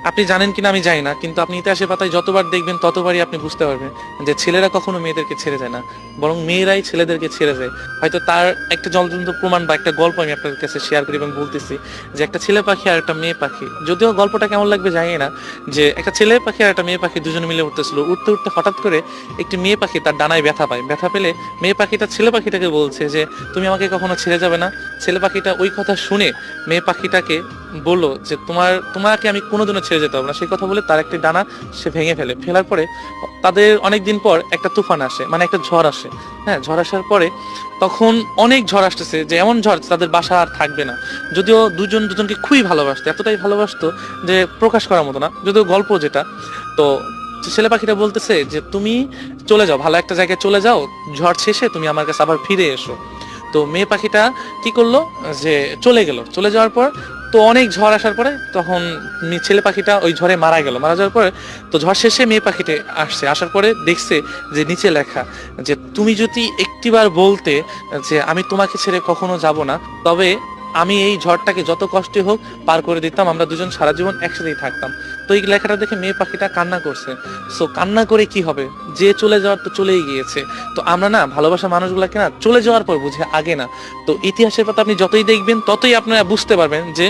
আপনি জানেন কিনা আমি জানি না, কিন্তু আপনি ইতিহাসের পাতায় যতবার দেখবেন ততবারই আপনি বুঝতে পারবেন যে ছেলেরা কখনো মেয়েদেরকে ছেড়ে যায় না, বরং মেয়েরাই ছেলেদেরকে ছেড়ে যায়। হয়তো তার একটা জ্বলন্ত প্রমাণ বা একটা গল্প আমি আপনাদের কাছে শেয়ার করি এবং বলতেছি যে একটা ছেলে পাখি আর একটা মেয়ে পাখি, যদিও গল্পটা কেমন লাগবে জানি না, যে একটা ছেলে পাখি আর একটা মেয়ে পাখি দুজনে মিলে উঠতেছিল, উঠতে উঠতে হঠাৎ করে একটি মেয়ে পাখি তার ডানায় ব্যথা পায়। ব্যথা পেলে মেয়ে পাখিটা ছেলে পাখিটাকে বলছে যে তুমি আমাকে কখনো ছেড়ে যাবে না। ছেলে পাখিটা ওই কথা শুনে মেয়ে পাখিটাকে বললো যে তোমাকে আমি কোনোদিনও ছেড়ে যেতে হবে না। সেই কথা বলে তার একটি ডানা সে ভেঙে ফেলে। ফেলার পরে তাদের অনেকদিন পর একটা তুফান আসে, মানে একটা ঝড় আসে। হ্যাঁ, ঝড় আসার পরে তখন অনেক ঝড় আসতেছে, যে এমন ঝড় তাদের বাসা আর থাকবে না। যদিও দুজন দুজনকে খুবই ভালোবাসতো, এতটাই ভালোবাসতো যে প্রকাশ করার মতো না, যদিও গল্প যেটা। তো ছেলে পাখিটা বলতেছে যে তুমি চলে যাও, ভালো একটা জায়গায় চলে যাও, ঝড় শেষে তুমি আমার কাছে আবার ফিরে এসো। তো মেয়ে পাখিটা কি করলো, যে চলে গেল। চলে যাওয়ার পর তো অনেক ঝড় আসার পরে তখন ছেলে পাখিটা ওই ঝড়ে মারা গেল। মারা যাওয়ার পরে তো ঝড় শেষে মেয়ে পাখিটা আসছে, আসার পরে দেখছে যে নিচে লেখা যে তুমি যদি একটিবার বলতে যে আমি তোমাকে ছেড়ে কখনো যাব না, তবে আমি এই ঝড়টাকে যত কষ্টে হোক পার করে দিতাম, আমরা দুজন সারা জীবন একসাথেই থাকতাম। তো এই লেখাটা দেখে মেয়ে পাখিটা কান্না করছে। সো কান্না করে কি হবে, যে চলে যাওয়ার তো চলেই গিয়েছে। তো আমরা না ভালোবাসা মানুষগুলাকে না চলে যাওয়ার পর বুঝে, আগে না। তো ইতিহাসের পাতা আপনি যতই দেখবেন ততই আপনারা বুঝতে পারবেন যে